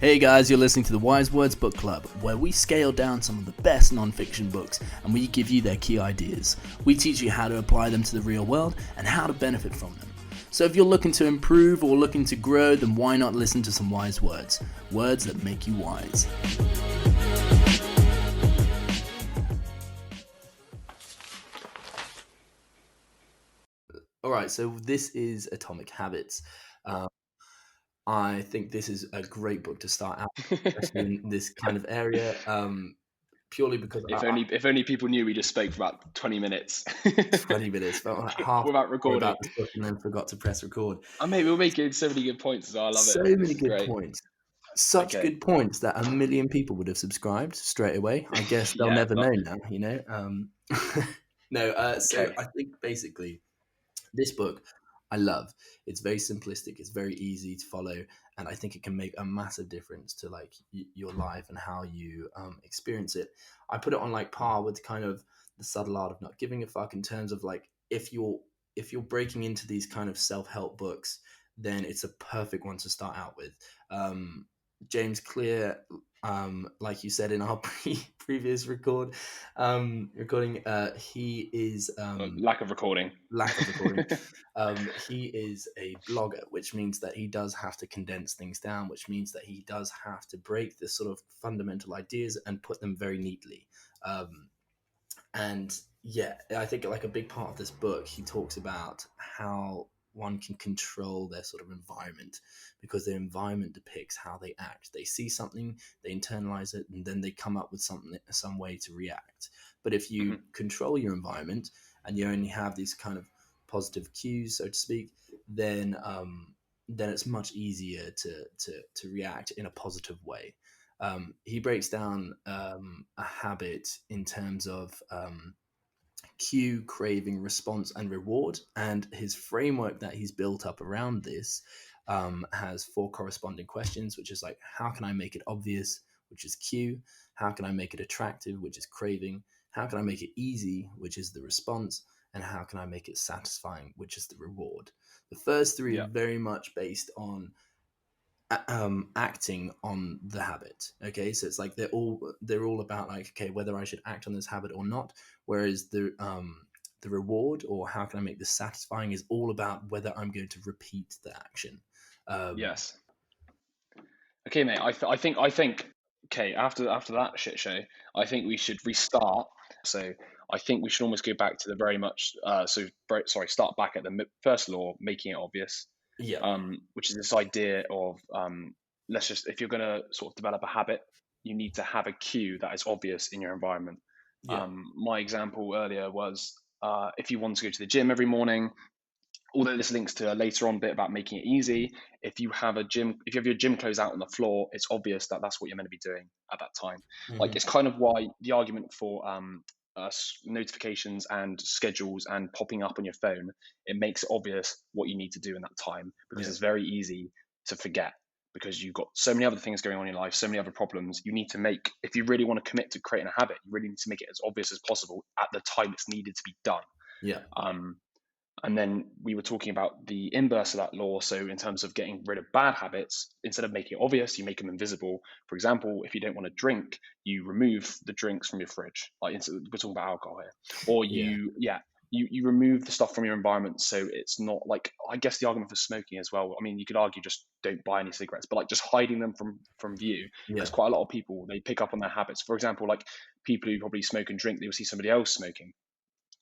Hey guys, you're listening to the Wise Words Book Club, where we scale down some of the best non-fiction books and we give you their key ideas. We teach you how to apply them to the real world and how to benefit from them. So if you're looking to improve or looking to grow, then why not listen to some wise words? Words that make you wise. Alright, so this is Atomic Habits. I think this is a great book to start out, especially in this kind of area, purely because If only people knew we just spoke for about 20 minutes. 20 minutes, felt like half without recording. about this book and then forgot to press record. And mate, we're making so many good points as well. I love So it. many good Great. points. Such good points that 1 million people would have subscribed straight away. I guess they'll never know now, you know? So I think basically this book I love. It's very simplistic. It's very easy to follow. And I think it can make a massive difference to like your life and how you experience it. I put it on like par with kind of the subtle art of not giving a fuck in terms of like, if you're breaking into these kind of self-help books, then it's a perfect one to start out with. James Clear, like you said in our previous recording, he is lack of recording. He is a blogger, which means that he does have to condense things down, which means that he does have to break the sort of fundamental ideas and put them very neatly. And yeah, I think like a big part of this book, he talks about how one can control their sort of environment, because their environment depicts how they act. They see something, they internalize it, and then they come up with some way to react. But if you control your environment and you only have these kind of positive cues, so to speak, then it's much easier to react in a positive way. He breaks down a habit in terms of cue, craving, response, and reward. And his framework that he's built up around this has 4 corresponding questions, which is like, how can I make it obvious, which is cue? How can I make it attractive, which is craving? How can I make it easy, which is the response? And how can I make it satisfying, which is the reward? The first 3 are very much based on acting on the habit. Okay, so it's like they're all about like, okay, whether I should act on this habit or not. Whereas the reward, or how can I make this satisfying, is all about whether I'm going to repeat the action. Yes. Okay, mate. I think. Okay, after that shit show, I think we should restart. So I think we should almost go back to the very much. Start back at the first law, making it obvious. Yeah. Which is this idea of if you're going to sort of develop a habit, you need to have a cue that is obvious in your environment. Yeah. My example earlier was if you want to go to the gym every morning, although this links to a later on bit about making it easy. If you have your gym clothes out on the floor, it's obvious that that's what you're meant to be doing at that time. Like, it's kind of why the argument for notifications and schedules and popping up on your phone, it makes it obvious what you need to do in that time, because it's very easy to forget, because you've got so many other things going on in your life, so many other problems. You need to make, if you really want to commit to creating a habit, you really need to make it as obvious as possible at the time it's needed to be done. Yeah. And then we were talking about the inverse of that law. So in terms of getting rid of bad habits, instead of making it obvious, you make them invisible. For example, if you don't want to drink, you remove the drinks from your fridge. Like, we're talking about alcohol here. Or you remove the stuff from your environment, so it's not like, I guess the argument for smoking as well. I mean, you could argue just don't buy any cigarettes, but like just hiding them from view. There's quite a lot of people, they pick up on their habits. For example, like people who probably smoke and drink, they will see somebody else smoking.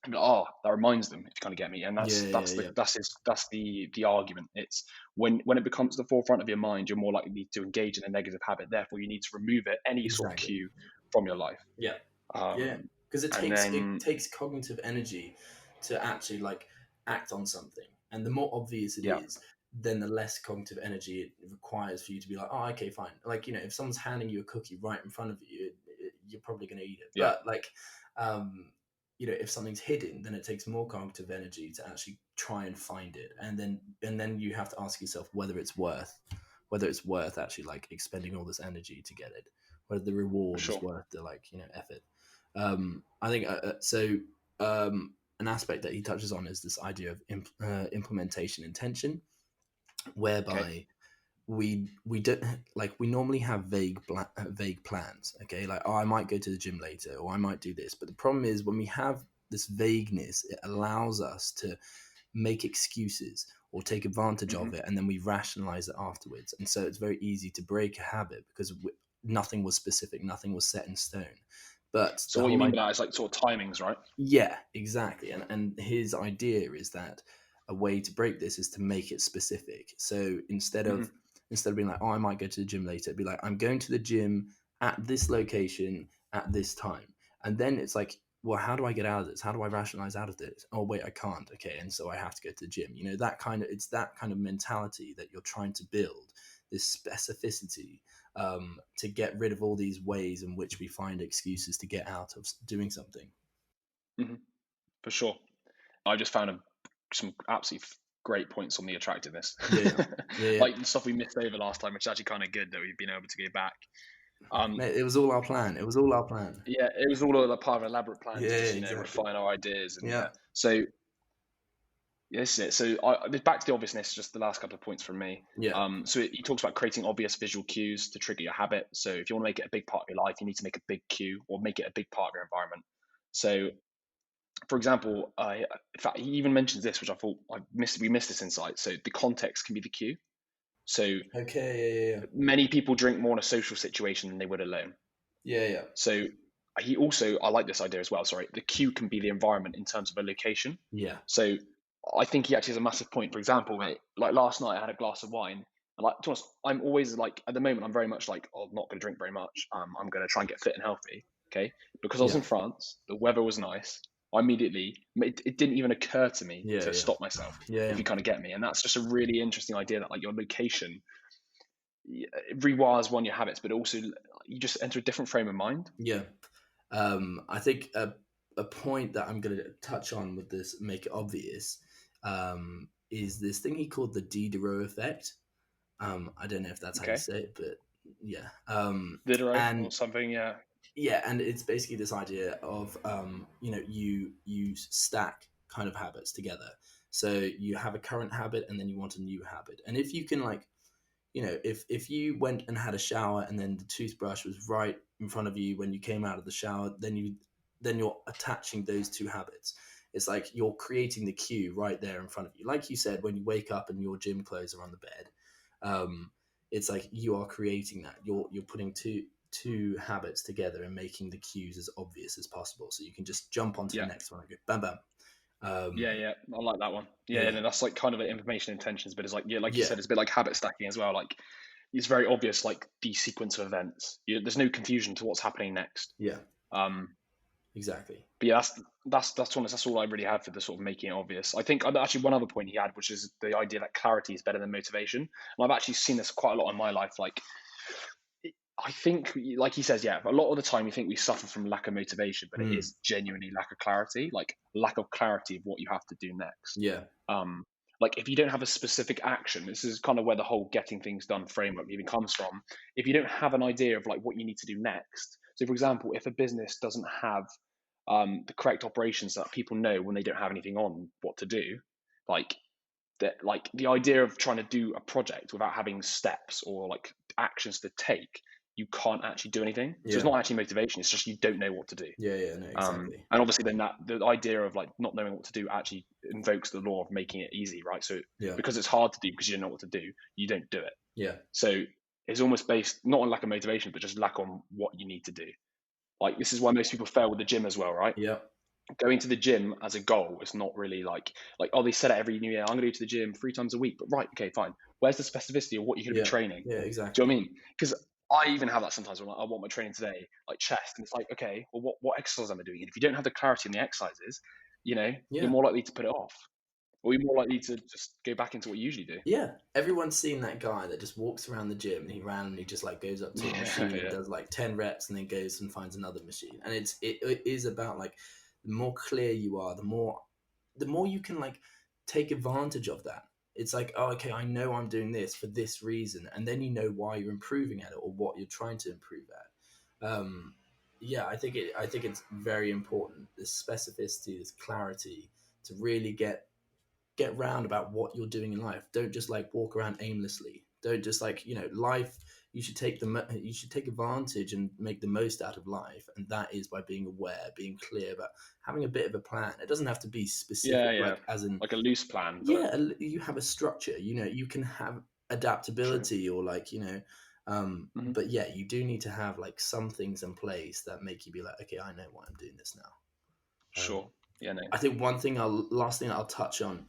That reminds them, if you kind of get me. And that's the argument. It's when it becomes the forefront of your mind, you're more likely to engage in a negative habit. Therefore, you need to remove any sort of cue from your life. Because it takes cognitive energy to actually like act on something, and the more obvious it is, then the less cognitive energy it requires for you to be like, oh, okay, fine. Like, you know, if someone's handing you a cookie right in front of you, you're probably going to eat it. But like, you know, if something's hidden, then it takes more cognitive energy to actually try and find it, and then you have to ask yourself whether it's worth actually like expending all this energy to get it, whether the reward is worth the, like, you know, effort. I think an aspect that he touches on is this idea of implementation intention, whereby we don't like we normally have vague plans. Okay, like, oh, I might go to the gym later, or I might do this. But the problem is when we have this vagueness, it allows us to make excuses or take advantage Hmm. of it, and then we rationalize it afterwards. And so it's very easy to break a habit because nothing was specific, nothing was set in stone. But So the what you whole mean idea, by that is like sort of timings, right? yeah, exactly. And his idea is that a way to break this is to make it specific. So Hmm. instead of being like, oh, I might go to the gym later, it'd be like, I'm going to the gym at this location at this time. And then it's like, well, how do I get out of this? How do I rationalize out of this? Oh, wait, I can't. Okay, and so I have to go to the gym. You know, that kind of it's that kind of mentality that you're trying to build, this specificity, to get rid of all these ways in which we find excuses to get out of doing something. Hmm. For sure. I just found some absolutely great points on the attractiveness, Yeah, yeah, yeah, yeah. like the stuff we missed over last time, which is actually kind of good that we've been able to go back. Um, Mate, it was all our plan. It was all our plan. yeah, it was all a part of an elaborate plan Yeah, to yeah, just exactly. refine our ideas, and yeah. Yeah, So yeah, this is it. So back to the obviousness. Just the last couple of points from me. yeah, So he talks about creating obvious visual cues to trigger your habit. So if you want to make it a big part of your life, you need to make a big cue or make it a big part of your environment. So for example, in fact, he even mentions this, which I thought we missed this insight. So the context can be the cue. So okay, many people drink more in a social situation than they would alone. yeah, yeah, yeah, So he also, I like this idea as well. Sorry, the cue can be the environment in terms of a location. yeah, So I think he actually has a massive point. For example, mate, like last night I had a glass of wine. And like, to be honest, I'm always like, at the moment, I'm very much like, oh, I'm not going to drink very much. I'm going to try and get fit and healthy. Okay. Because I was yeah, in France, the weather was nice. I immediately, it didn't even occur to me yeah, to yeah, stop myself, yeah, if yeah. you kind of get me. And that's just a really interesting idea that like your location it rewires one your habits, but also you just enter a different frame of mind. Yeah. I think a point that I'm going to touch on with this, make it obvious, is this thing he called the Ddero Effect. I don't know if that's how you Okay. say it, but yeah. Ddero or And something. Yeah. yeah, and it's basically this idea of you stack kind of habits together. So you have a current habit and then you want a new habit, and if you can, like, if you went and had a shower and then the toothbrush was right in front of you when you came out of the shower, then you're attaching those two habits. It's like you're creating the cue right there in front of you, like you said, when you wake up and your gym clothes are on the bed. um, it's like you are creating that. You're putting two habits together and making the cues as obvious as possible, so you can just jump onto the Yeah. next one and go bam bam. Yeah, um, yeah, I like that one. Yeah, yeah, and that's like kind of an information intentions, but it's like yeah, like you yeah, said, it's a bit like habit stacking as well. Like it's very obvious, like the sequence of events. There's no confusion to what's happening next. yeah, Um, exactly. but yeah, that's honest. That's all I really had for the sort of making it obvious. I think actually one other point he had, which is the idea that clarity is better than motivation. And I've actually seen this quite a lot in my life. Like I think, like he says, yeah, a lot of the time you think we suffer from lack of motivation, but it Mm, is genuinely lack of clarity, like lack of clarity of what you have to do next. yeah, Um, like if you don't have a specific action, this is kind of where the whole getting things done framework even comes from. If you don't have an idea of like what you need to do next, so for example, if a business doesn't have the correct operations that people know when they don't have anything on what to do, like that, like the idea of trying to do a project without having steps or like actions to take, you can't actually do anything. So it's yeah, not actually motivation, it's just you don't know what to do. yeah, yeah, no, exactly. And obviously then that the idea of like not knowing what to do actually invokes the law of making it easy, right? So Yeah, because it's hard to do because you don't know what to do, you don't do it. yeah, So it's almost based not on lack of motivation but just lack on what you need to do. Like this is why most people fail with the gym as well, right? yeah, Going to the gym as a goal is not really like oh, they set it every new year, I'm going to go to the gym 3 times a week, but right, okay, fine, where's the specificity of what you're going to be yeah, training? yeah, Do you know what exactly. I mean? Because I even have that sometimes when I want my training today, like chest, and it's like, okay, well, what exercise am I doing? And if you don't have the clarity in the exercises, you're Yeah, more likely to put it off, or you're more likely to just go back into what you usually do. yeah. Everyone's seen that guy that just walks around the gym and he randomly just like goes up to a Yeah, machine and yeah, does like 10 reps and then goes and finds another machine. And it is about like the more clear you are, the more you can like take advantage of that. It's like, oh, okay, I know I'm doing this for this reason, and then you know why you're improving at it or what you're trying to improve at. Yeah, I think it's very important, this specificity, this clarity, to really get round about what you're doing in life. Don't just like walk around aimlessly. Don't just like, life. You should you should take advantage and make the most out of life, and that is by being aware, being clear about having a bit of a plan. It doesn't have to be Yeah, specific, yeah. like as in, Like a loose plan, but yeah, you have a structure. You can have true. adaptability, or like, Hmm. but yeah, you do need to have like some things in place that make you be like, okay, I know why I'm doing this now. Sure. Yeah, no. I think last thing I'll touch on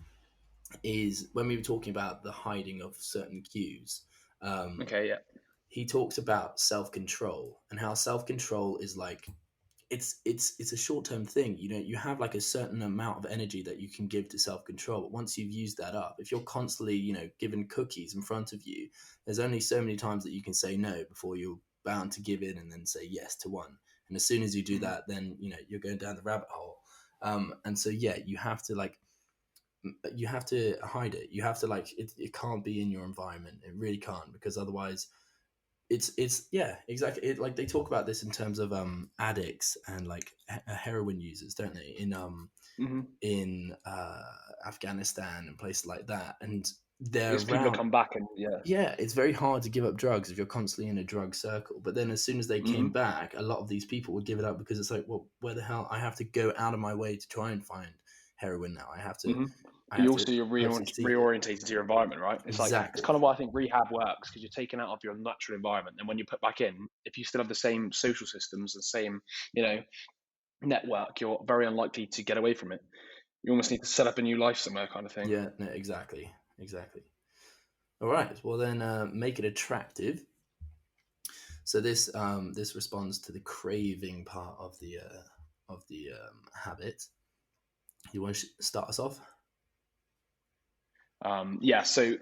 is when we were talking about the hiding of certain cues. Um, Okay, yeah. he talks about self control and how self control is like, it's a short term thing. You have like a certain amount of energy that you can give to self control, but once you've used that up, if you're constantly given cookies in front of you, there's only so many times that you can say no before you're bound to give in and then say yes to one. And as soon as you do Hmm. that, then you're going down the rabbit hole. And so yeah, you have to hide it. You have to like it can't be in your environment. It really can't, because otherwise it's yeah, exactly. Like they talk about this in terms of addicts and like heroin users, don't they? Hmm. In Afghanistan and places like that, and they're There's people that around. come back and yeah. Yeah, it's very hard to give up drugs if you're constantly in a drug circle. But then as soon as they came Hmm. back, a lot of these people would give it up because it's like, well, where the hell? I have to go out of my way to try and find heroin now. Hmm. I You have to also, you're purposely seek it. reorientated to your environment, right? It's like, it's Exactly. kind of why I think rehab works, because you're taken out of your natural environment. And when you put back in, if you still have the same social systems and same, you know, network, you're very unlikely to get away from it. You almost need to set up a new life somewhere, kind of thing. Yeah, no, exactly. Exactly. All right. Well, then make it attractive. So this responds to the craving part of the habit. You want to start us off? Yeah. So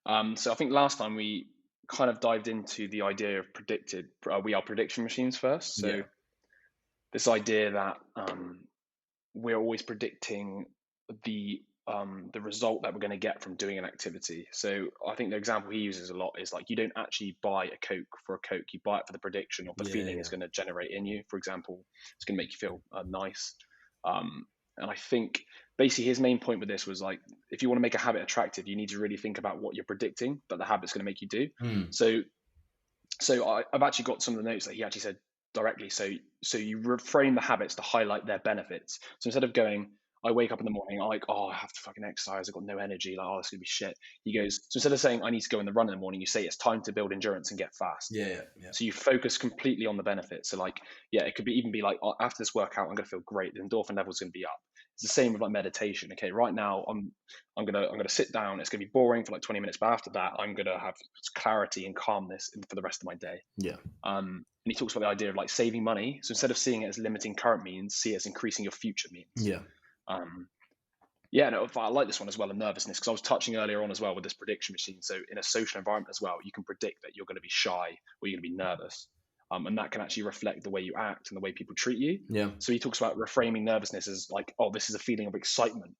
I think last time we kind of dived into the idea of predicted. We are prediction machines first. So Yeah. this idea that we're always predicting the result that we're going to get from doing an activity. So I think the example he uses a lot is like, you don't actually buy a Coke for a Coke. You buy it for the prediction of the Yeah. feeling it's Yeah. going to generate in you. For example, it's going to make you feel nice. And I think basically his main point with this was like, if you want to make a habit attractive, you need to really think about what you're predicting that the habit's going to make you do. Mm. So I've actually got some of the notes that he actually said directly. So you reframe the habits to highlight their benefits. So instead of going, I wake up in the morning, I'm like, oh, I have to fucking exercise, I've got no energy, like, oh, it's gonna be shit. He goes, so instead of saying I need to go in the run in the morning, you say it's time to build endurance and get fast. Yeah. Yeah. Yeah. So you focus completely on the benefits. So like, yeah, it could be even be like, oh, after this workout, I'm gonna feel great. The endorphin level's gonna be up. It's the same with like meditation. Okay, right now I'm gonna sit down. It's gonna be boring for like 20 minutes, but after that, I'm gonna have clarity and calmness for the rest of my day. Yeah. And he talks about the idea of like saving money. So instead of seeing it as limiting current means, see it as increasing your future means. Yeah. Um, yeah, no, I like this one as well, and nervousness, because I was touching earlier on as well with this prediction machine. So in a social environment as well, you can predict that you're going to be shy or you're going to be nervous. And that can actually reflect the way you act and the way people treat you. Yeah. So he talks about reframing nervousness as like, oh, this is a feeling of excitement,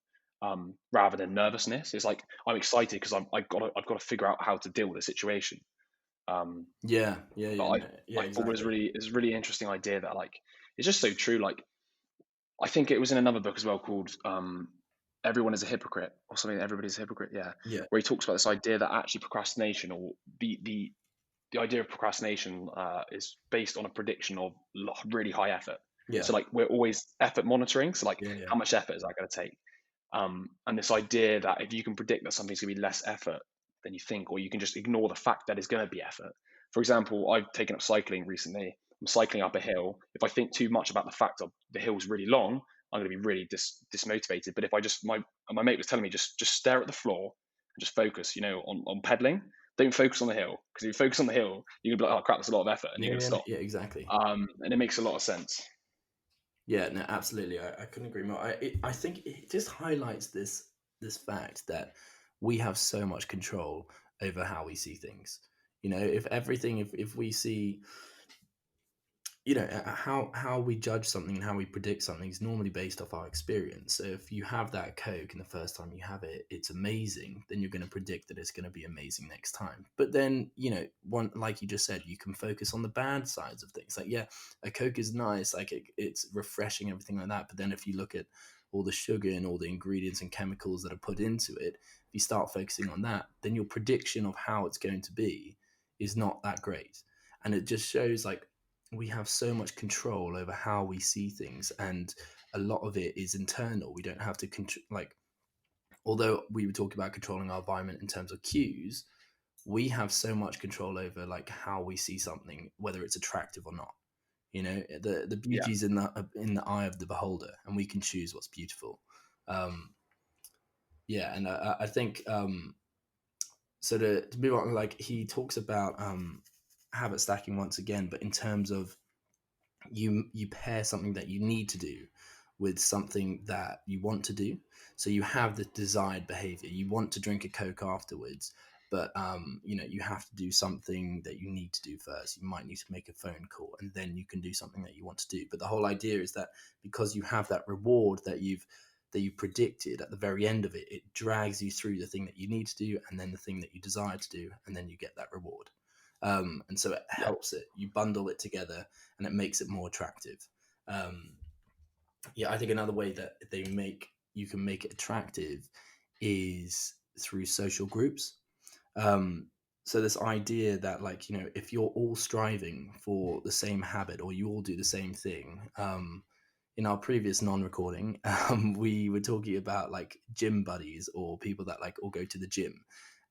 rather than nervousness. It's like, I'm excited because I've got to figure out how to deal with the situation. Um, Yeah. Yeah. but Yeah. No, yeah. I thought Exactly. it was really interesting idea that like, it's just so true. Like, I think it was in another book as well called Everyone is a Hypocrite, or something. Everybody's a hypocrite. Yeah, Yeah. where he talks about this idea that actually procrastination, or the idea of procrastination, is based on a prediction of really high effort. Yeah. So like, we're always effort monitoring. So like, Yeah. Yeah. how much effort is that going to take? And this idea that if you can predict that something's going to be less effort than you think, or you can just ignore the fact that it's going to be effort. For example, I've taken up cycling recently. I'm cycling up a hill. If I think too much about the fact of the hill's really long, I'm going to be really dismotivated. But if I just, my mate was telling me, just stare at the floor and just focus, on pedaling. Don't focus on the hill, because if you focus on the hill, you're gonna be like, oh crap, that's a lot of effort, and you're Yeah. gonna Yeah. stop. Yeah. Exactly. And it makes a lot of sense. Yeah. No. Absolutely. I couldn't agree more. I think it just highlights this fact that we have so much control over how we see things. If we see, how we judge something and how we predict something is normally based off our experience. So if you have that Coke and the first time you have it, it's amazing, then you're going to predict that it's going to be amazing next time. But then, one, like you just said, you can focus on the bad sides of things. Like, yeah, a Coke is nice, like it's refreshing, everything like that. But then if you look at all the sugar and all the ingredients and chemicals that are put into it, if you start focusing on that, then your prediction of how it's going to be is not that great. And it just shows like we have so much control over how we see things, and a lot of it is internal. We don't have to like, although we were talking about controlling our environment in terms of cues, we have so much control over like how we see something, whether it's attractive or not. You know, the Yeah. beauty's in the eye of the beholder, and we can choose what's beautiful. Um, yeah, and I think so. To move on, like he talks about habit stacking once again, but in terms of you pair something that you need to do with something that you want to do. So you have the desired behavior. You want to drink a Coke afterwards, but you know, you have to do something that you need to do first. You might need to make a phone call, and then you can do something that you want to do. But the whole idea is that because you have that reward that you predicted at the very end of it, it drags you through the thing that you need to do, and then the thing that you desire to do, and then you get that reward. And so it Yeah. helps it. You bundle it together, and it makes it more attractive. Um, yeah, I think another way that you can make it attractive is through social groups. Um, so this idea that like, you know, if you're all striving for the same habit or you all do the same thing, in our previous non-recording, we were talking about like gym buddies or people that like all go to the gym.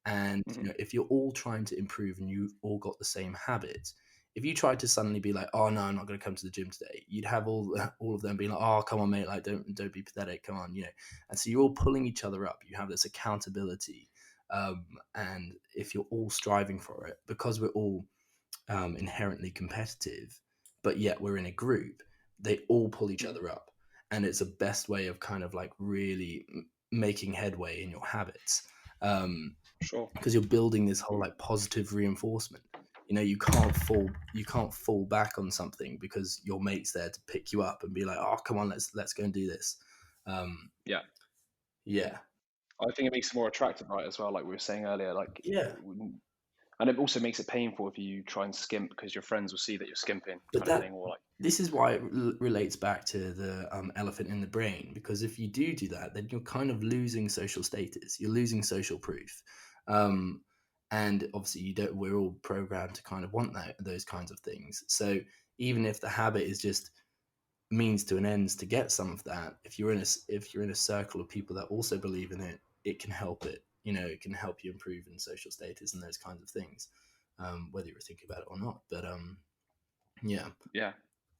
And you Hmm. know, if you're all trying to improve and you've all got the same habits, if you tried to suddenly be like, "Oh no, I'm not going to come to the gym today," you'd have all of them being like, "Oh, come on, mate! Like, don't be pathetic. Come on, you know." And so you're all pulling each other up. You have this accountability, um, and if you're all striving for it, because we're all inherently competitive, but yet we're in a group, they all pull each Hmm. other up, and it's a best way of kind of like really making headway in your habits. Um, Sure. because you're building this whole like positive reinforcement. You know, you can't fall back on something because your mate's there to pick you up and be like, oh come on, let's go and do this. um Yeah. yeah, I think it makes it more attractive, right, as well, like we were saying earlier, like yeah, and it also makes it painful if you try and skimp because your friends will see that you're skimping, but kind of thing, or like, this is why it relates back to the elephant in the brain, because if you do that, then you're kind of losing social status, you're losing social proof. um and obviously you don't we're all programmed to kind of want those kinds of things. So even if the habit is just means to an ends to get some of that, if you're in a circle of people that also believe in it, it can help it. You know, it can help you improve in social status and those kinds of things, whether you're thinking about it or not. But yeah, yeah.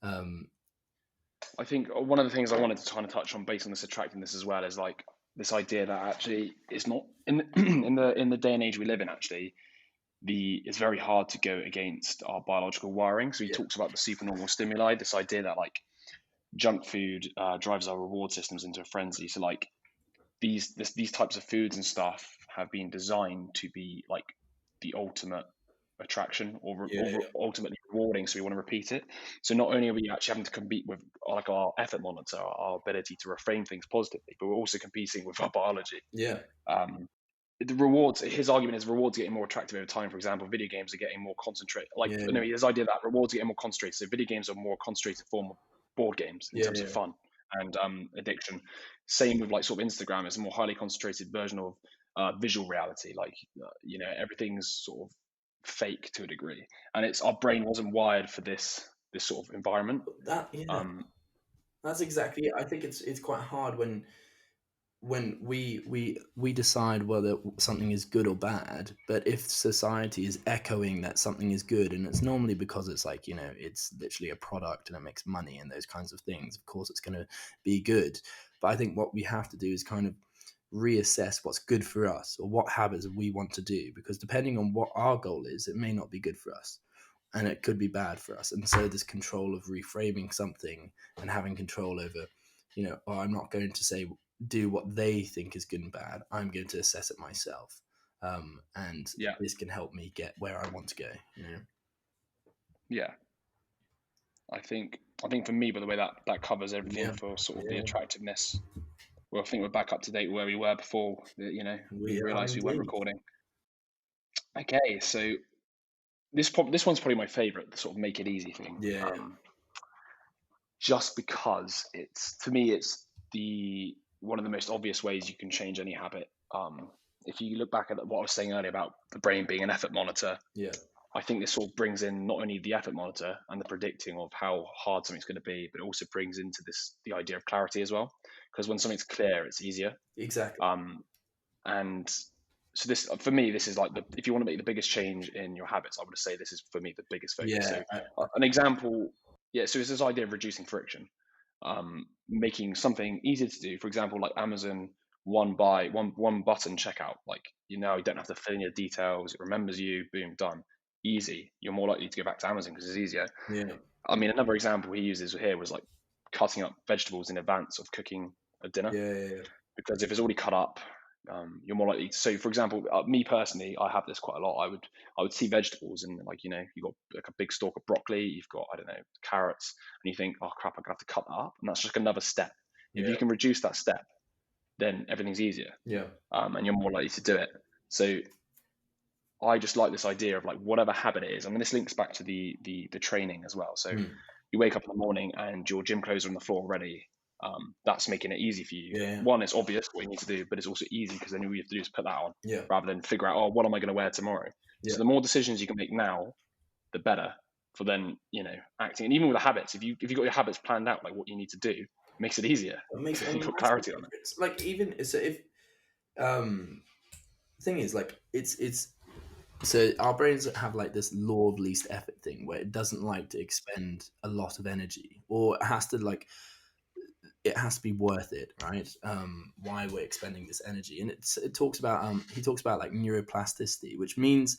um, I think one of the things I wanted to kind of touch on based on this attractiveness as well is like this idea that actually it's not in the, in the day and age we live in. Actually, it's very hard to go against our biological wiring. So he yeah, talks about the supernormal stimuli. This idea that like junk food drives our reward systems into a frenzy. So like these types of foods and stuff have been designed to be like the ultimate attraction yeah, or yeah, ultimately rewarding, so we want to repeat it. So not only are we actually having to compete with like our effort monitor, our ability to reframe things positively, but we're also competing with our biology. yeah, um, the rewards, his argument is rewards are getting more attractive over time. For example, video games are getting more concentrated, like yeah, no, his idea that rewards are getting more concentrated, so video games are more concentrated form of board games in yeah, terms of yeah. fun and addiction. Same with like sort of Instagram, it's a more highly concentrated version of visual reality, like you know, everything's sort of fake to a degree, and it's our brain wasn't wired for this sort of environment. That yeah, um that's exactly it. I think it's quite hard when we decide whether something is good or bad. But if society is echoing that something is good, and it's normally because it's like, you know, it's literally a product and it makes money and those kinds of things, of course it's going to be good. But I think what we have to do is kind of reassess what's good for us or what habits we want to do, because depending on what our goal is, it may not be good for us and it could be bad for us. And so this control of reframing something and having control over, you know, oh, I'm not going to say do what they think is good and bad. I'm going to assess it myself, and yeah. this can help me get where I want to go. You know. Yeah, I think for me, by the way, that covers everything Yeah. for sort of the Yeah. attractiveness. Well, I think we're back up to date where we were before, we We are realized we weren't indeed. recording. Okay, so this one's probably my favorite, the sort of make it easy thing. Yeah. Just because it's, to me, it's one of the most obvious ways you can change any habit. If you look back at what I was saying earlier about the brain being an effort monitor, Yeah. I think this sort of brings in not only the effort monitor and the predicting of how hard something's going to be, but it also brings into this the idea of clarity as well. Because when something's clear, it's easier. Exactly. And so this, for me, this is like if you want to make the biggest change in your habits, I would say this is for me the biggest focus. Yeah. So an example, yeah. So it's this idea of reducing friction, making something easier to do. For example, like Amazon one button checkout. Like you don't have to fill in your details. It remembers you. Boom, done. Easy. You're more likely to go back to Amazon because it's easier. Yeah. I mean, another example he uses here was like cutting up vegetables in advance of cooking a dinner, Yeah. because if it's already cut up, you're more likely to. So, for example, me personally, I have this quite a lot. I would see vegetables and like you've got like a big stalk of broccoli, you've got I don't know carrots, and you think, oh crap, I'm gonna have to cut that up, and that's just another step. If Yeah. you can reduce that step, then everything's easier, Yeah. and you're more likely to do it. So I just like this idea of like whatever habit it is. I mean, this links back to the training as well. So Mm. you wake up in the morning and your gym clothes are on the floor already. That's making it easy for you. Yeah. One, it's obvious what you need to do, but it's also easy because then all you have to do is put that on Yeah. rather than figure out, oh, what am I going to wear tomorrow? Yeah. So the more decisions you can make now, the better for then acting. And even with the habits, if you got your habits planned out, like what you need to do, it makes it easier. It makes a You've got massive clarity on it. difference. Like even so, if thing is like it's so our brains have like this law of least effort thing where it doesn't like to expend a lot of energy, or it has to be worth it, right? Why we're expending this energy, and it talks about he talks about like neuroplasticity, which means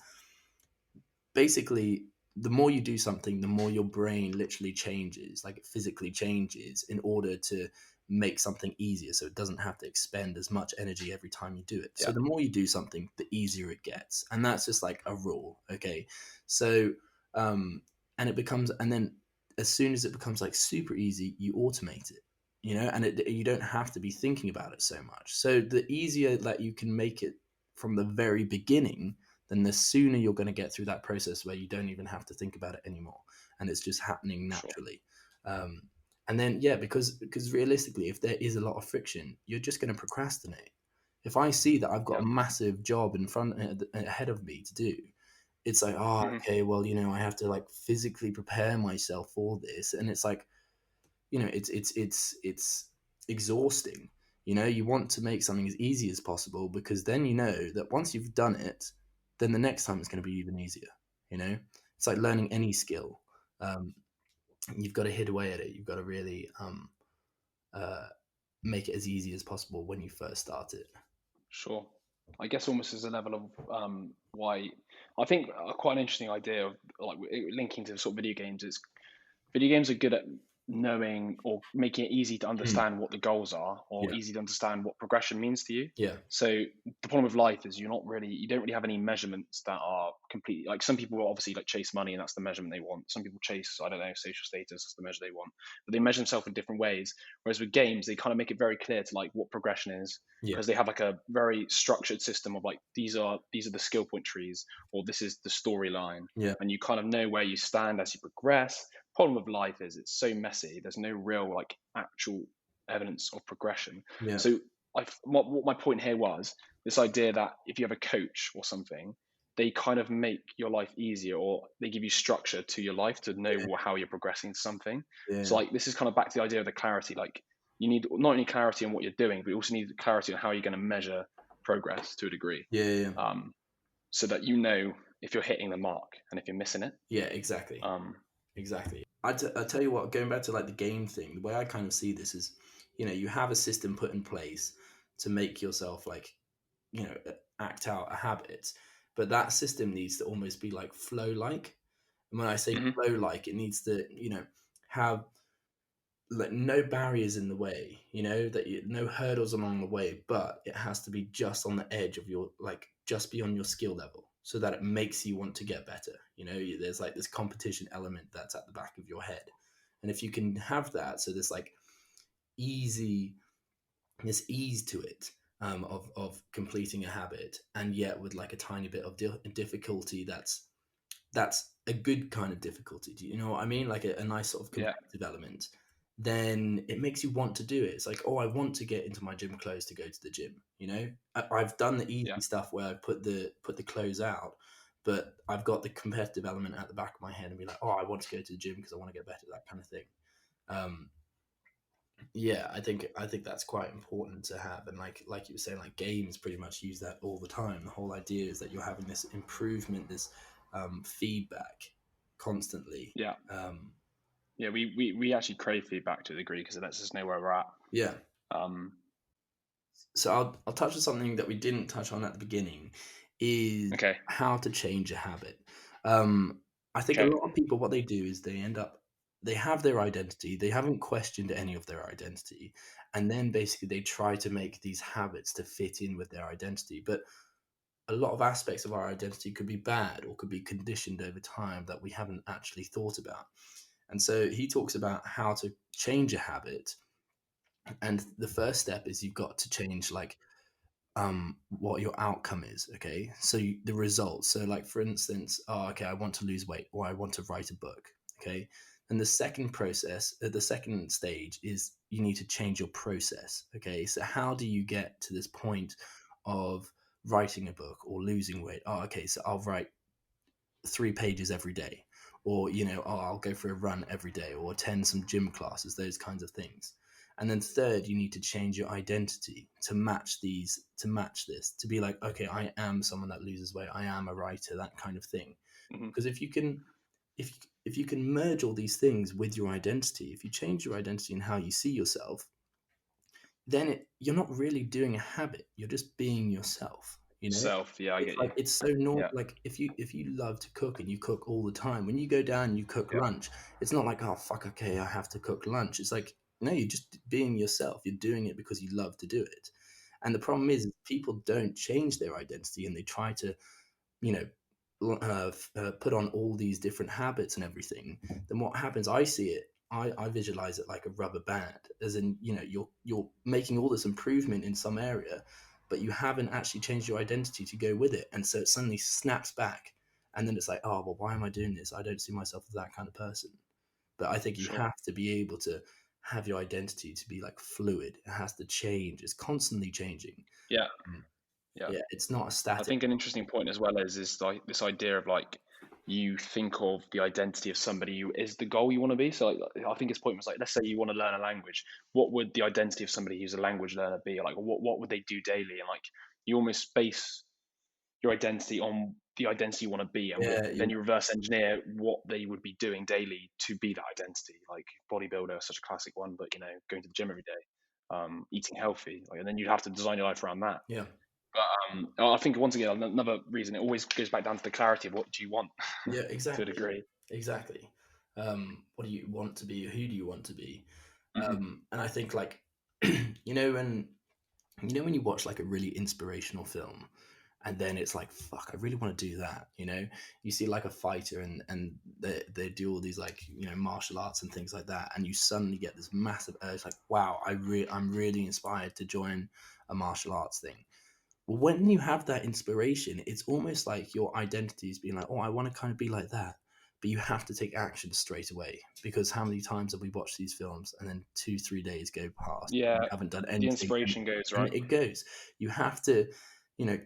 basically the more you do something, the more your brain literally changes, like it physically changes in order to make something easier so it doesn't have to expend as much energy every time you do it. So Yeah, the more you do something, the easier it gets. And that's just like a rule. Okay. So and it becomes, and then as soon as it becomes like super easy, you automate it, and you don't have to be thinking about it so much. So the easier that you can make it from the very beginning, then the sooner you're going to get through that process where you don't even have to think about it anymore, and it's just happening sure. naturally. And then yeah, because realistically, if there is a lot of friction, you're just going to procrastinate. If I see that I've got Yeah. a massive job in front ahead of me to do, it's like, oh, Hmm. okay, well, I have to like physically prepare myself for this, and it's like, it's exhausting. You want to make something as easy as possible, because then that once you've done it, then the next time it's going to be even easier. It's like learning any skill. um, you've got to hit away at it. You've got to really uh, make it as easy as possible when you first start it. Sure. I guess almost as a level of why I think quite an interesting idea of like linking to sort of video games is video games are good at knowing or making it easy to Mm. understand what the goals are or Yeah. easy to understand what progression means to you. Yeah. So the problem with life is you don't really have any measurements that are completely like some people obviously like chase money and that's the measurement they want. Some people chase, I don't know, social status is the measure they want, but they measure themselves in different ways. Whereas with games, they kind of make it very clear to like what progression is Yeah. because they have like a very structured system of like these are the skill point trees or this is the storyline, Yeah. and you kind of know where you stand as you progress. Problem with life is it's so messy. There's no real like actual evidence of progression. Yeah. So what my point here was this idea that if you have a coach or something, they kind of make your life easier or they give you structure to your life to know Yeah. how you're progressing to something. Yeah. So like this is kind of back to the idea of the clarity. Like you need not only clarity on what you're doing, but you also need clarity on how you're going to measure progress to a degree. Yeah. Yeah. So that you know if you're hitting the mark and if you're missing it. Yeah. Exactly. Um, Exactly. I tell you what, going back to like the game thing, the way I kind of see this is, you have a system put in place to make yourself like, act out a habit, but that system needs to almost be like flow like. And when I say mhm. flow like, it needs to, have like no barriers in the way, no hurdles along the way, but it has to be just on the edge of your, like just beyond your skill level, so that it makes you want to get better. There's like this competition element that's at the back of your head. And if you can have that, so this like easy, this ease to it, of completing a habit, and yet with like a tiny bit of difficulty, that's a good kind of difficulty. Do you know what I mean? Like a nice sort of Yeah. competitive element. then it makes you want to do it. It's like, oh, I want to get into my gym clothes to go to the gym. You know, I've done the easy Yeah. stuff where I put the clothes out, but I've got the competitive element at the back of my head and be like, oh, I want to go to the gym because I want to get better, that kind of thing. Um, yeah, I think that's quite important to have, and like you were saying, like games pretty much use that all the time. The whole idea is that you're having this improvement, this feedback constantly. Yeah. Um, Yeah. We actually crave feedback to a degree because it lets us know where we're at. yeah. Um, So I'll touch on something that we didn't touch on at the beginning, is okay. how to change a habit. Um, I think a Okay. lot of people, what they do is they have their identity, they haven't questioned any of their identity, and then basically they try to make these habits to fit in with their identity. But a lot of aspects of our identity could be bad or could be conditioned over time that we haven't actually thought about. And so he talks about how to change a habit. And the first step is you've got to change like what your outcome is. Okay, so the results. So like for instance, oh, okay, I want to lose weight or I want to write a book. Okay, and the second process, the second stage is you need to change your process. Okay, so how do you get to this point of writing a book or losing weight? Oh, okay, so I'll write 3 pages every day, or oh, I'll go for a run every day or attend some gym classes, those kinds of things. And then third, you need to change your identity to match this, to be like, okay, I am someone that loses weight, I am a writer, that kind of thing. Hmm. Because if you can merge all these things with your identity, if you change your identity and how you see yourself, then you're not really doing a habit, you're just being yourself. Self. Yeah, I It's get like you. it's so normal. Yeah. Like if you love to cook and you cook all the time, when you go down and you cook Yeah. lunch, it's not like, oh fuck, okay, I have to cook lunch. It's like, no, you're just being yourself, you're doing it because you love to do it. And the problem is people don't change their identity and they try to you know put on all these different habits and everything. Then what happens, I see it, I visualize it like a rubber band, as in, you're making all this improvement in some area, but you haven't actually changed your identity to go with it, and so it suddenly snaps back, and then it's like, oh well, why am I doing this? I don't see myself as that kind of person. But I think you Sure. have to be able to have your identity to be like fluid. It has to change, it's constantly changing. Yeah. Mm. Yeah. Yeah, it's not a I static. think an interesting point as well is like this idea of like you think of the identity of somebody who is the goal you want to be. So like, I think his point was like, let's say you want to learn a language. What would the identity of somebody who's a language learner be? Like, what would they do daily? And like, you almost base your identity on the identity you want to be, and what Yeah, then you reverse engineer what they would be doing daily to be that identity. Like bodybuilder, such a classic one, but going to the gym every day, eating healthy, like, and then you'd have to design your life around that. yeah. But I think once again, another reason, it always goes back down to the clarity of what do you want Yeah, to a exactly. degree. Exactly. What do you want to be? Who do you want to be? Hmm. And I think like, when you watch like a really inspirational film, and then it's like, fuck, I really want to do that. You see like a fighter, and they do all these like martial arts and things like that, and you suddenly get this massive urge, like, wow, I'm really inspired to join a martial arts thing. Well, when you have that inspiration, it's almost like your identity is being like, oh, I want to kind of be like that. But you have to take action straight away, because how many times have we watched these films and then 2, 3 days go past and Yeah, you haven't done the anything, and, inspiration goes and right. it goes. You have to, you know,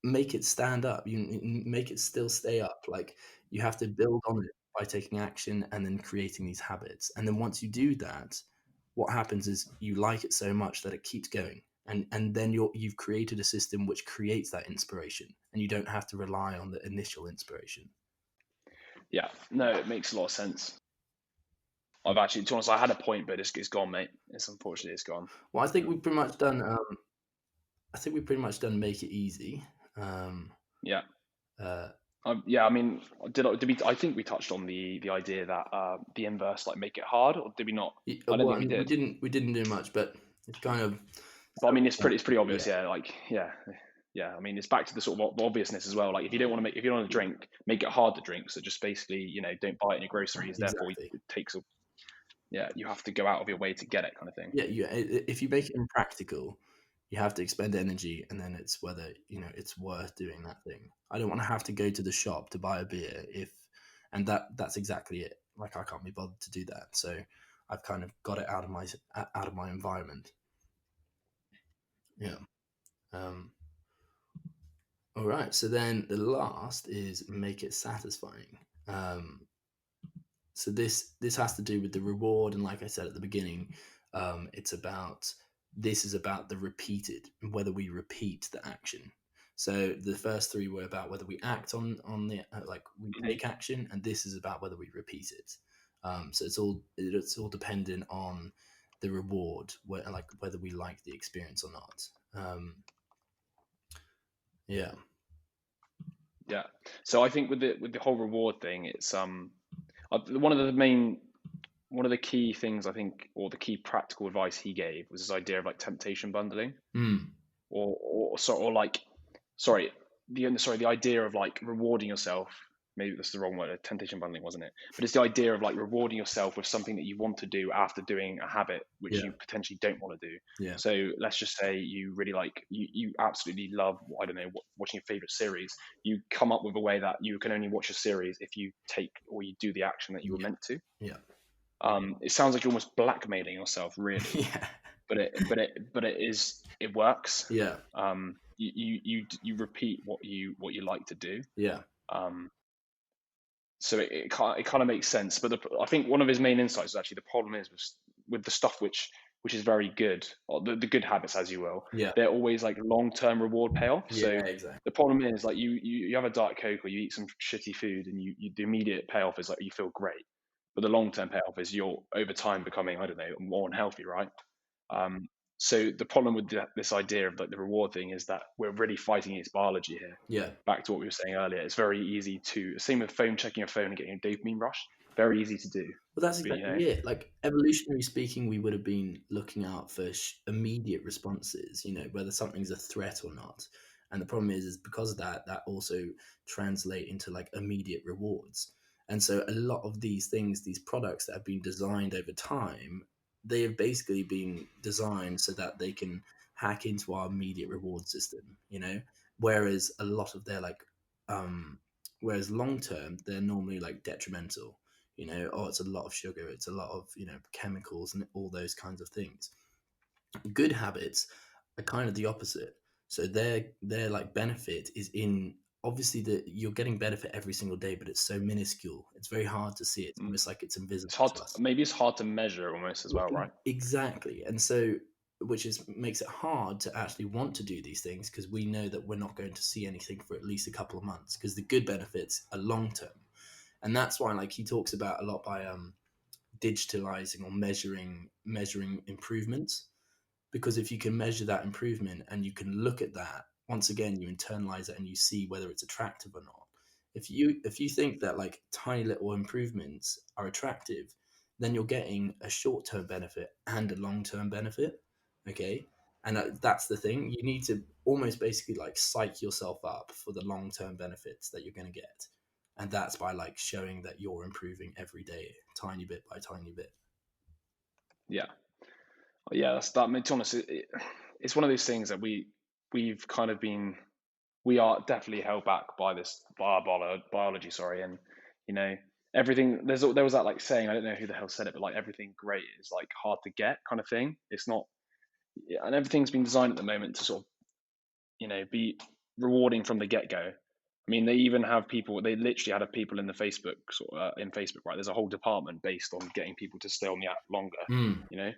make it stand up. You make it still stay up. Like, you have to build on it by taking action and then creating these habits. And then once you do that, what happens is you like it so much that it keeps going, and then you've created a system which creates that inspiration, and you don't have to rely on the initial inspiration. Yeah, no, it makes a lot of sense. I've actually, to be honest, I had a point, but it's gone, mate. It's unfortunately it's gone. Well, I think we've pretty much done make it easy. um Yeah. uh Yeah, I mean, did we? I think we touched on the idea that the inverse, like, make it hard, or did we not? I don't well, think I we mean, we did. didn't do much, but it's kind of But I mean, it's pretty yeah, obvious, yeah. Like, yeah, yeah. I mean, it's back to the sort of obviousness as well. Like, if you don't want to drink, make it hard to drink. So just basically, don't buy any groceries. Therefore, exactly. it takes a yeah. You have to go out of your way to get it, kind of thing. Yeah, if you make it impractical, you have to expend energy, and then it's whether it's worth doing that thing. I don't want to have to go to the shop to buy a beer, and that's exactly it. Like, I can't be bothered to do that. So I've kind of got it out of my environment. Yeah. Um, all right. So then the last is make it satisfying. Um, so this has to do with the reward, and like I said at the beginning, it's about this is about the repeated, whether we repeat the action. So the first three were about whether we act on the like we Mhm. take action, and this is about whether we repeat it. So it's all dependent on the reward, like whether we like the experience or not. Yeah. Yeah. So I think with the whole reward thing, it's one of the main one of the key things I think, or the key practical advice he gave was this idea of like temptation bundling, Mm. or like, sorry, the idea of like rewarding yourself. Maybe that's the wrong word. Temptation bundling, wasn't it? But it's the idea of like rewarding yourself with something that you want to do after doing a habit which Yeah. you potentially don't want to do. Yeah. So let's just say you really like you absolutely love, I don't know, watching your favorite series. You come up with a way that you can only watch a series if you take or you do the action that you were Yeah. meant to. Yeah. It sounds like you're almost blackmailing yourself, really, Yeah. it works. Yeah. You repeat what you like to do. Yeah. Um, so it kind of makes sense. But I think one of his main insights is actually the problem is with the stuff which is very good, or the good habits, as you will. Yeah. They're always like long-term reward payoff. Yeah. So Exactly. the problem is like you have a Diet Coke or you eat some shitty food and the immediate payoff is like you feel great, but the long-term payoff is you're over time becoming, I don't know, more unhealthy, right? Um, so the problem with this idea of like the reward thing is that we're really fighting against biology here. Yeah. Back to what we were saying earlier, it's very easy to, same with checking your phone and getting a dopamine rush. Very easy to do, Well, that's but exactly it. Like evolutionary speaking, we would have been looking out for immediate responses, whether something's a threat or not. And the problem is because of that, that also translate into like immediate rewards. And so a lot of these things, these products that have been designed over time, they have basically been designed so that they can hack into our immediate reward system. Whereas a lot of their um, whereas long term, they're normally like detrimental. Oh, it's a lot of sugar, it's a lot of chemicals and all those kinds of things. Good habits are kind of the opposite. So their like benefit is in, obviously, that you're getting benefit every single day, but it's so minuscule, it's very hard to see it. It's mm, almost like it's invisible it's hard. to us. Maybe it's hard to measure almost as well, right? Exactly. And so which is makes it hard to actually want to do these things, because we know that we're not going to see anything for at least a couple of months, because the good benefits are long term. And that's why, like, he talks about a lot by digitalizing or measuring improvements, because if you can measure that improvement and you can look at that, once again you internalize it and you see whether it's attractive or not. If you think that like tiny little improvements are attractive, then you're getting a short-term benefit and a long-term benefit. Okay. And that's the thing, you need to almost basically like psych yourself up for the long-term benefits that you're going to get, and that's by like showing that you're improving every day, tiny bit by tiny bit. Yeah, yeah. That's that. To be honest, it's one of those things that we've kind of been we are definitely held back by this by our biology. Sorry, and you know everything. There was that like saying, I don't know who the hell said it, but like everything great is like hard to get kind of thing. It's not, yeah, and everything's been designed at the moment to sort of be rewarding from the get go. I mean, they even have people. They literally had people in the Facebook in Facebook, right? There's a whole department based on getting people to stay on the app longer. Mm, You know,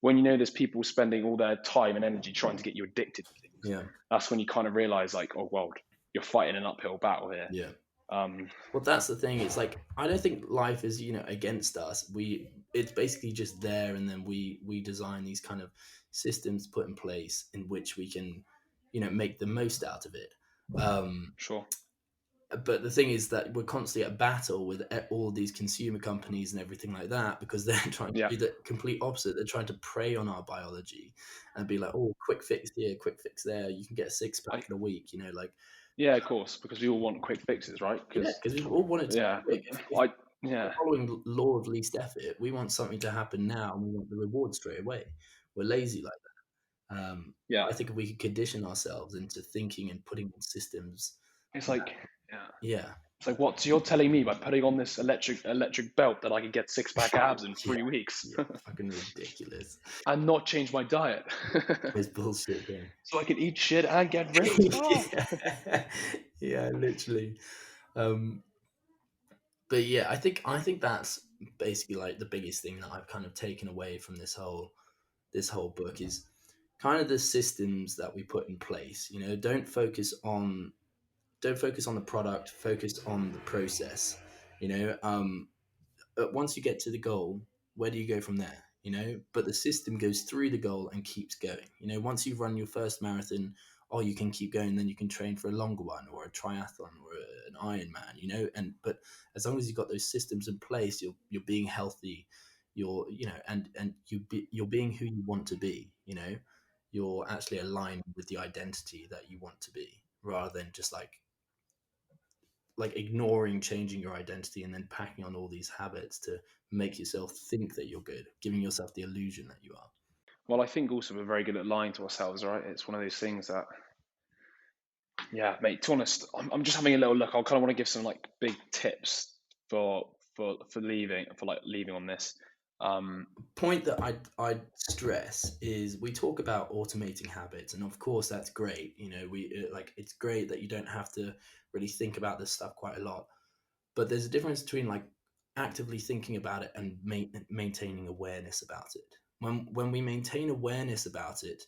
when there's people spending all their time and energy trying to get you addicted to things, yeah. that's when you kind of realize, like, oh well, you're fighting an uphill battle here. Yeah. Um, Well, that's the thing. It's like I don't think life is against us. It's basically just there, and then we design these kind of systems put in place in which we can make the most out of it. Um, sure. but the thing is that we're constantly at battle with all these consumer companies and everything like that, because they're trying to Yeah. do the complete opposite. They're trying to prey on our biology and be like, oh, quick fix here, quick fix there. You can get a six I, pack in a week. Like, yeah, of course, because we all want quick fixes, right? yeah, Because because we all want it to yeah, be but quick. If we're yeah, following law of least effort, we want something to happen now, and we want the reward straight away. We're lazy like that. yeah. I think if we could condition ourselves into thinking and putting in systems, It's like, yeah. yeah, It's like, what? So you're telling me by putting on this electric belt that I could get 6-pack abs in Yeah, 3 weeks yeah, fucking ridiculous. and not change my diet? This bullshit thing. So I can eat shit and get ripped. Oh. Yeah, yeah, literally. Um, but yeah, I think that's basically like the biggest thing that I've kind of taken away from this whole book is kind of the systems that we put in place. Don't focus on the product, focus on the process. But once you get to the goal, where do you go from there? But the system goes through the goal and keeps going. Once you've run your first marathon, oh, you can keep going, then you can train for a longer one or a triathlon or an Ironman. But as long as you've got those systems in place, you're being healthy, you're being who you want to be. You're actually aligned with the identity that you want to be, rather than just like ignoring changing your identity and then packing on all these habits to make yourself think that you're good, giving yourself the illusion that you are. Well, I think also we're very good at lying to ourselves, right? It's one of those things that, yeah, mate. To be honest, I'm just having a little look. I kind of want to give some like big tips for leaving on this. Point that I'd stress is we talk about automating habits, and of course that's great. It's great that you don't have to really think about this stuff quite a lot. But there's a difference between like actively thinking about it and maintaining awareness about it. When we maintain awareness about it,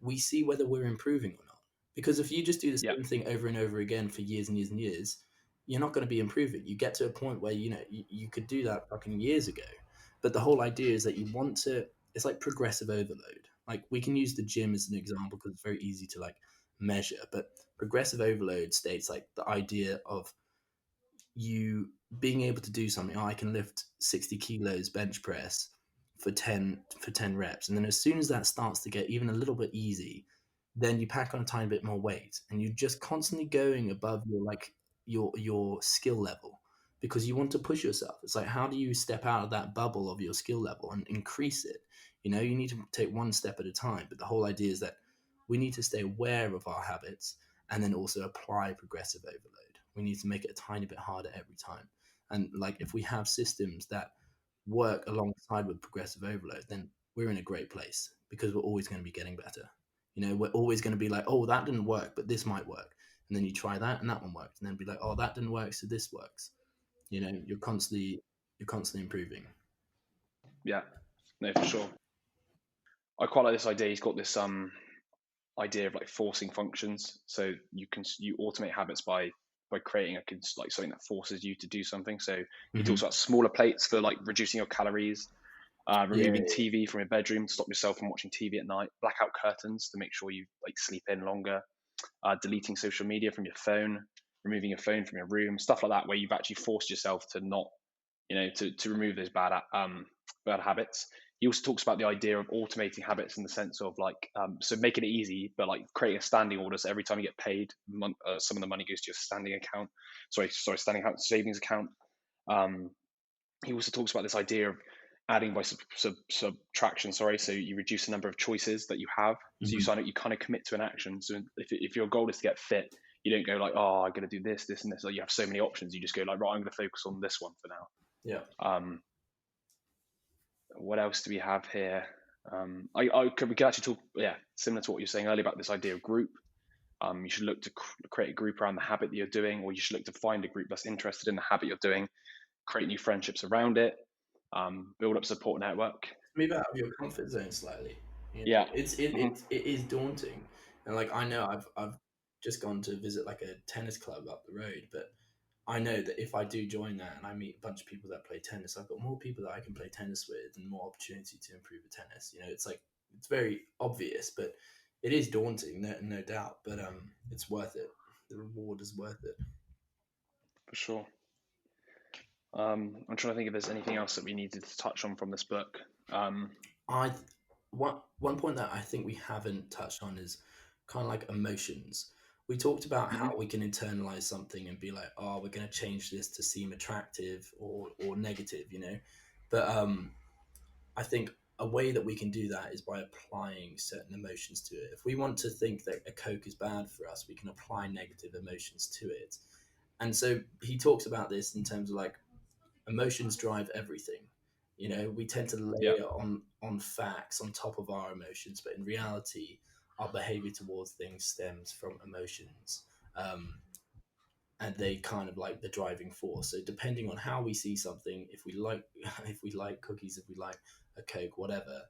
we see whether we're improving or not. Because if you just do the Yeah, same thing over and over again for years and years and years, you're not going to be improving. You get to a point where you could do that fucking years ago. But the whole idea is that you want to. It's like progressive overload. Like we can use the gym as an example because it's very easy to like measure. But progressive overload states like the idea of you being able to do something. Oh, I can lift 60 kilos bench press for 10 reps, and then as soon as that starts to get even a little bit easy, then you pack on a tiny bit more weight, and you're just constantly going above your skill level because you want to push yourself. It's like, how do you step out of that bubble of your skill level and increase it? You need to take one step at a time. But the whole idea is that we need to stay aware of our habits and then also apply progressive overload. We need to make it a tiny bit harder every time. And like if we have systems that work alongside with progressive overload, then we're in a great place because we're always going to be getting better. We're always going to be like, oh, that didn't work, but this might work. And then you try that and that one worked. And then be like, oh, that didn't work, so this works. You're constantly improving. yeah, no, for sure. I quite like this idea. He's got this idea of like forcing functions. So you automate habits by creating like something that forces you to do something. So he talks Mm-hmm. about smaller plates for like reducing your calories, Yeah, removing TV from your bedroom to stop yourself from watching TV at night, blackout curtains to make sure you like sleep in longer, deleting social media from your phone, removing your phone from your room, stuff like that, where you've actually forced yourself to not, to remove those bad habits. He also talks about the idea of automating habits in the sense of like, so making it easy, but like creating a standing order. So every time you get paid, some of the money goes to your standing account. Standing account, savings account. Um, he also talks about this idea of adding by subtraction. So you reduce the number of choices that you have. So mm-hmm. you kind of commit to an action. So if your goal is to get fit, you don't go like, oh, I'm going to do this, this, and this. Like you have so many options. You just go like, right, I'm going to focus on this one for now. Yeah. What else do we have here? We could actually talk, yeah, similar to what you're saying earlier about this idea of group. You should look to create a group around the habit that you're doing, or you should look to find a group that's interested in the habit you're doing, create new friendships around it, build up support network. Move out of your comfort zone slightly. Yeah. It is daunting, and like I know I've just gone to visit like a tennis club up the road, but I know that if I do join that and I meet a bunch of people that play tennis, I've got more people that I can play tennis with and more opportunity to improve the tennis. It's like it's very obvious, but it is daunting, no doubt. But it's worth it. The reward is worth it. For sure. I'm trying to think if there's anything else that we needed to touch on from this book. I one point that I think we haven't touched on is kind of like emotions. We talked about how Mhm. we can internalize something and be like, oh, we're going to change this to seem attractive or negative, But I think a way that we can do that is by applying certain emotions to it. If we want to think that a Coke is bad for us, we can apply negative emotions to it. And so he talks about this in terms of like emotions drive everything. You know, we tend to Yeah. layer on facts on top of our emotions, but in reality, our behavior towards things stems from emotions. Um, and they kind of like the driving force. So depending on how we see something, if we like if we like cookies, if we like a Coke, whatever,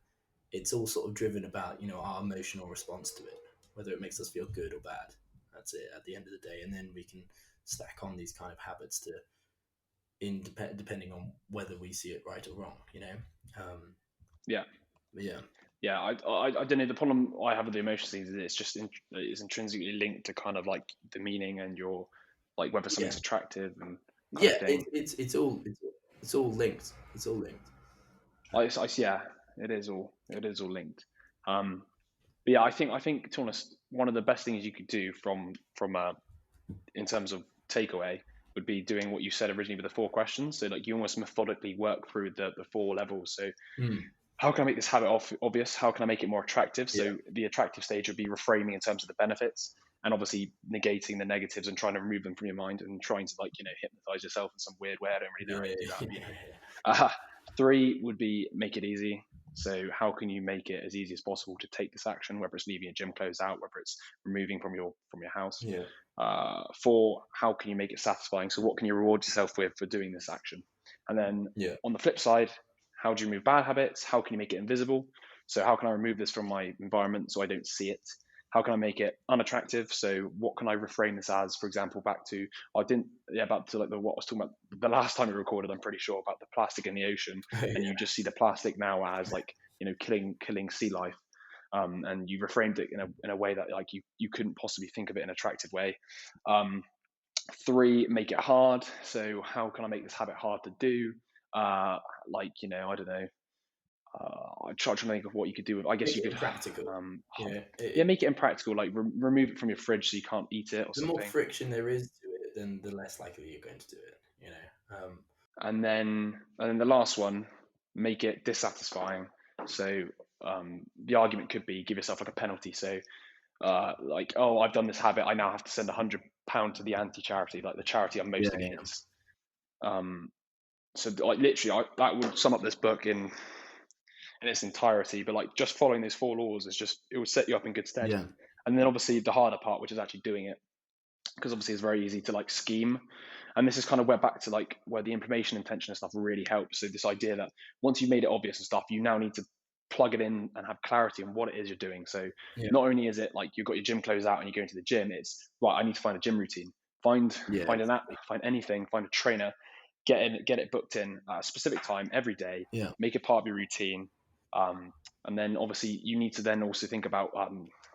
it's all sort of driven about, you know, our emotional response to it, whether it makes us feel good or bad. That's it at the end of the day. And then we can stack on these kind of habits to depending on whether we see it right or wrong, you know. Um, Yeah. yeah, Yeah, I don't know. The problem I have with the emotion things is it's just it's intrinsically linked to kind of like the meaning and your like whether yeah, something's attractive and kind yeah. of thing. It's all linked. It's all linked. Yeah, it is all linked. But yeah, I think to be honest, one of the best things you could do from in terms of takeaway would be doing what you said originally with the 4 questions. So like you almost methodically work through the 4 levels. So Mm, how can I make this habit obvious? How can I make it more attractive? yeah, So the attractive stage would be reframing in terms of the benefits and obviously negating the negatives and trying to remove them from your mind and trying to like, hypnotize yourself in some weird way. I don't really know how yeah, you do that, yeah, but yeah. 3 would be make it easy. So how can you make it as easy as possible to take this action, whether it's leaving your gym clothes out, whether it's removing from your house? Yeah. 4, how can you make it satisfying? So what can you reward yourself with for doing this action? And then Yeah. on the flip side, how do you remove bad habits? How can you make it invisible? So how can I remove this from my environment so I don't see it? How can I make it unattractive? So what can I reframe this as? For example, back to I didn't yeah back to like what I was talking about the last time we recorded. I'm pretty sure about the plastic in the ocean, and Yeah. you just see the plastic now as like killing sea life, and you reframed it in a way that like you couldn't possibly think of it in an attractive way. Um, 3, make it hard. So how can I make this habit hard to do? I don't know. I try to think of what you could do with. I guess Make you it could, impractical. um, You know, yeah, make it impractical. Like remove it from your fridge so you can't eat it or the more something. friction there is to it, then the less likely you're going to do it. You know. And then the last one, make it dissatisfying. So the argument could be give yourself like a penalty. So like, oh, I've done this habit, I now have to send £100 to the anti-charity, like the charity I'm Yeah. most Yeah. against. Um, so like literally, that would sum up this book in its entirety. But like just following those 4 laws is just it would set you up in good stead. Yeah. And then obviously the harder part, which is actually doing it, because obviously it's very easy to like scheme. And this is kind of where back to like where the information intention and stuff really helps. So this idea that once you've made it obvious and stuff, you now need to plug it in and have clarity on what it is you're doing. So Yeah. not only is it like you've got your gym clothes out and you go into the gym, it's right, I need to find a gym routine. Find Yeah. find an app, find anything, find a trainer, get it booked in at a specific time every day, Yeah. make it part of your routine. Um, and then obviously you need to then also think about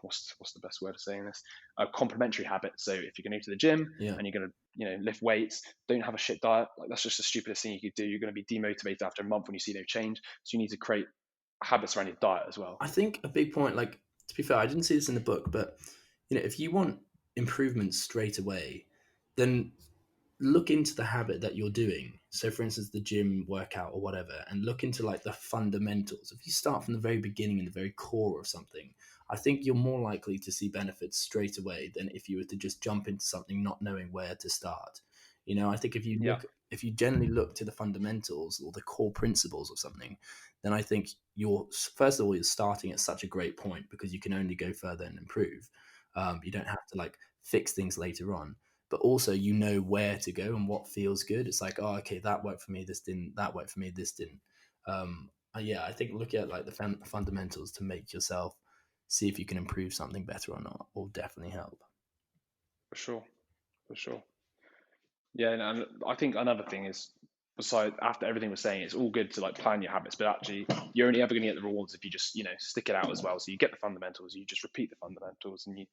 what's the best word of saying this? A complementary habit. So if you're going to the gym Yeah. and you're going to lift weights, don't have a shit diet. Like that's just the stupidest thing you could do. You're going to be demotivated after a month when you see no change. So you need to create habits around your diet as well. I think a big point, like, to be fair, I didn't see this in the book, but you know, if you want improvements straight away, then look into the habit that you're doing. So, for instance, the gym workout or whatever, and look into like the fundamentals. If you start from the very beginning and the very core of something, I think you're more likely to see benefits straight away than if you were to just jump into something not knowing where to start. You know, I think Yeah, if you generally look to the fundamentals or the core principles of something, then I think you're first of all you're starting at such a great point because you can only go further and improve. You don't have to like fix things later on, but also you know where to go and what feels good. It's like, oh, okay, that worked for me, this didn't. That worked for me, this didn't. Yeah, I think looking at like the fundamentals to make yourself see if you can improve something better or not will definitely help. for sure, for sure. Yeah, and I think another thing is, besides after everything we're saying, it's all good to like plan your habits, but actually you're only ever going to get the rewards if you just stick it out as well. So you get the fundamentals, you just repeat the fundamentals, and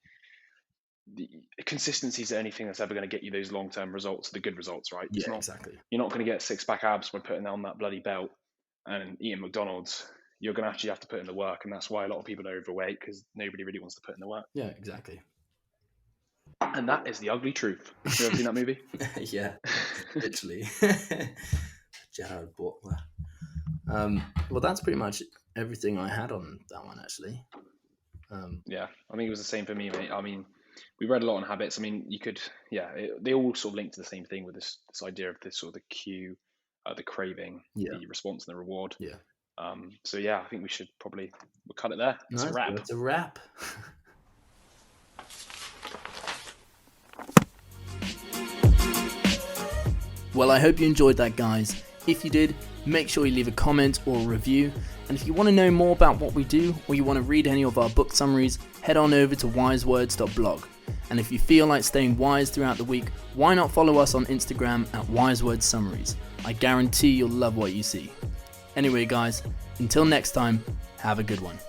the consistency is the only thing that's ever going to get you those long-term results, the good results, right? It's Yeah, not exactly. You're not going to get six-pack abs by putting on that bloody belt and eating McDonald's. You're going to actually have to put in the work, and that's why a lot of people are overweight, because nobody really wants to put in the work. Yeah, exactly. And that is the ugly truth. You ever seen that movie? Yeah, literally. Gerard Butler. Well, that's pretty much everything I had on that one, actually. Yeah, I think it was the same for me, mate. I mean, we read a lot on habits. I mean, you could, they all sort of link to the same thing with this idea of this sort of the cue, the craving, Yeah. the response, and the reward. Yeah. So yeah, I think we should we'll cut it there. It's a Nice. wrap. That's a wrap. Well, I hope you enjoyed that, guys. If you did, make sure you leave a comment or a review. And if you want to know more about what we do, or you want to read any of our book summaries, head on over to wisewords.blog. And if you feel like staying wise throughout the week, why not follow us on Instagram at wisewordsummaries? I guarantee you'll love what you see. Anyway, guys, until next time, have a good one.